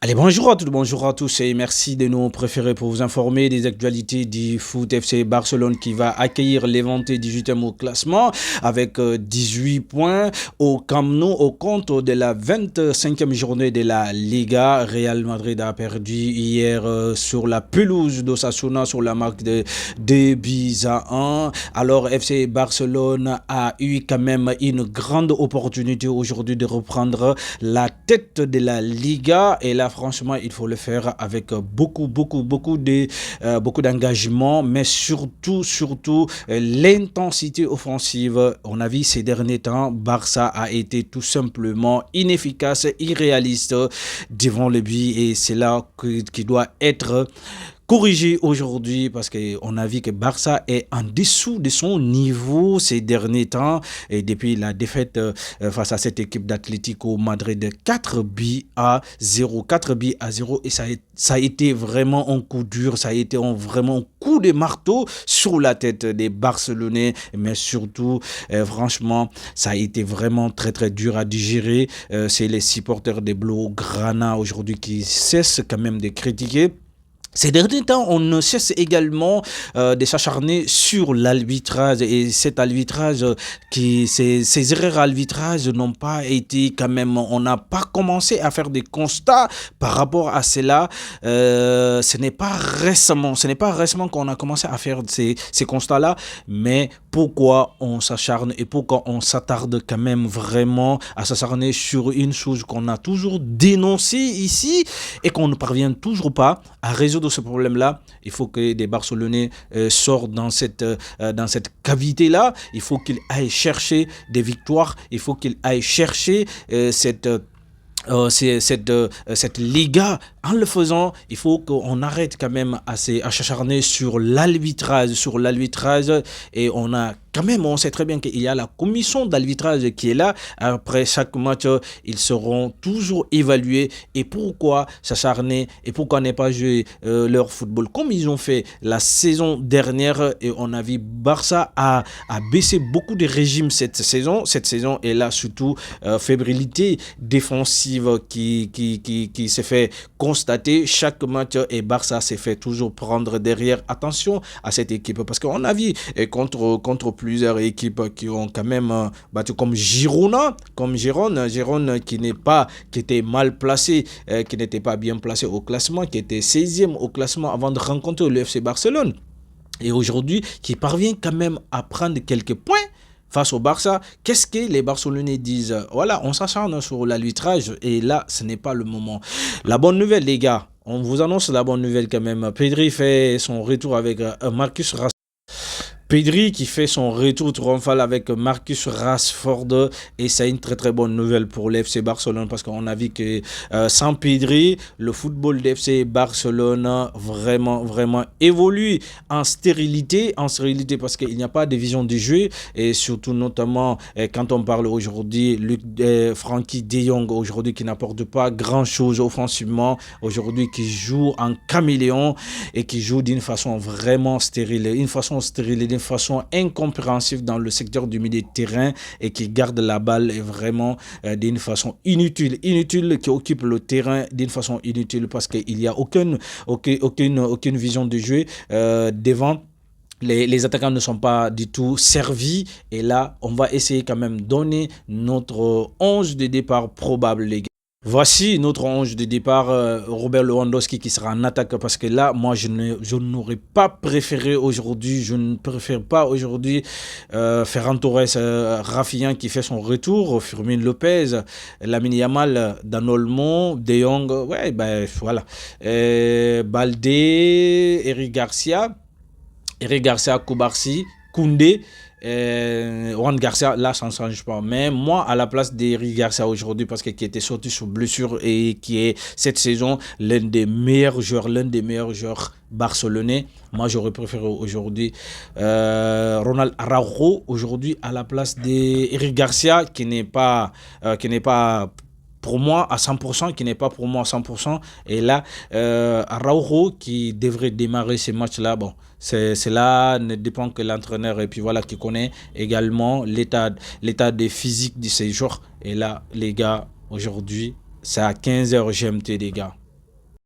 Allez, bonjour à tous et merci de nous préférer pour vous informer des actualités du foot. FC Barcelone qui va accueillir Levante 18e au classement avec 18 points au Camp Nou au compte de la 25e journée de la Liga. Real Madrid a perdu hier sur la pelouse d'Osasuna sur la marque de 2 buts à 1. Alors FC Barcelone a eu quand même une grande opportunité aujourd'hui de reprendre la tête de la Liga et là franchement, il faut le faire avec beaucoup d'engagement, mais surtout l'intensité offensive. On a vu ces derniers temps, Barça a été tout simplement inefficace, irréaliste devant le but et c'est là qui doit être corrigé aujourd'hui parce qu'on a vu que Barça est en dessous de son niveau ces derniers temps et depuis la défaite face à cette équipe d'Atlético Madrid de 4 buts à 0 et ça a été vraiment un coup dur, ça a été vraiment un coup de marteau sur la tête des Barcelonais mais surtout franchement ça a été vraiment très dur à digérer. C'est les supporters des Blaugrana aujourd'hui qui cessent quand même de critiquer. Ces derniers temps, on ne cesse également de s'acharner sur l'arbitrage et cet arbitrage ces erreurs arbitrage n'ont pas été quand même, on n'a pas commencé à faire des constats par rapport à cela. Ce n'est pas récemment qu'on a commencé à faire ces constats-là, mais pourquoi on s'acharne et pourquoi on s'attarde quand même vraiment à s'acharner sur une chose qu'on a toujours dénoncée ici et qu'on ne parvient toujours pas à résoudre ce problème-là. Il faut que des Barcelonais sortent dans cette cavité-là. Il faut qu'ils aillent chercher des victoires. Il faut qu'ils aillent chercher cette Liga. En le faisant, il faut qu'on arrête quand même à s'acharner sur l'arbitrage, et on sait très bien qu'il y a la commission d'arbitrage qui est là. Après chaque match, ils seront toujours évalués. Et pourquoi s'acharner et pourquoi ne pas jouer leur football comme ils ont fait la saison dernière. Et on a vu Barça a baissé beaucoup de régimes cette saison. Et là, surtout, fébrilité défensive qui s'est fait constater chaque match et Barça s'est fait toujours prendre derrière. Attention à cette équipe parce qu'on a vu contre plusieurs équipes qui ont quand même battu comme Girona, qui était mal placé, qui n'était pas bien placé au classement, qui était 16e au classement avant de rencontrer le FC Barcelone. Et aujourd'hui, qui parvient quand même à prendre quelques points face au Barça. Qu'est-ce que les Barcelonais disent? Voilà, on s'acharne sur l'arbitrage et là, ce n'est pas le moment. La bonne nouvelle, les gars, on vous annonce la bonne nouvelle quand même. Pedri fait son retour avec Marcus Rashford. Pedri qui fait son retour triomphal avec Marcus Rashford et c'est une très bonne nouvelle pour l'FC Barcelone parce qu'on a vu que sans Pedri, le football d'FC Barcelone vraiment évolue en stérilité parce qu'il n'y a pas de vision du jeu et surtout notamment quand on parle aujourd'hui Frenkie de Jong aujourd'hui qui n'apporte pas grand chose offensivement aujourd'hui qui joue en caméléon et qui joue d'une façon vraiment stérile, d'une façon incompréhensible dans le secteur du milieu de terrain et qui garde la balle vraiment d'une façon inutile, qui occupe le terrain d'une façon inutile parce qu'il n'y a aucune vision de jeu devant. Les attaquants ne sont pas du tout servis et là on va essayer quand même de donner notre 11 de départ probable, les gars. Voici notre 11 de départ, Robert Lewandowski qui sera en attaque parce que là, moi, je n'aurais pas préféré aujourd'hui, je ne préfère pas aujourd'hui Ferran Torres, Rafinha qui fait son retour, Firmino Lopez, Lamine Yamal, Dan Olmo, De Jong, ouais, ben voilà, Baldé, Eric Garcia, Koubarsi, Koundé. Juan Garcia, là, ça ne change pas. Mais moi, à la place d'Eric Garcia aujourd'hui, parce qu'il était sorti sur blessure et qui est cette saison l'un des meilleurs joueurs barcelonais, moi, j'aurais préféré aujourd'hui Ronald Araujo aujourd'hui à la place d'Eric Garcia, qui n'est pas pour moi à 100%, qui n'est pas pour moi à 100%. Et là, Araujo qui devrait démarrer ces matchs-là, bon, cela ne dépend que l'entraîneur et puis voilà qui connaît également l'état des physiques de ces joueurs. Et là, les gars, aujourd'hui, c'est à 15h GMT, les gars.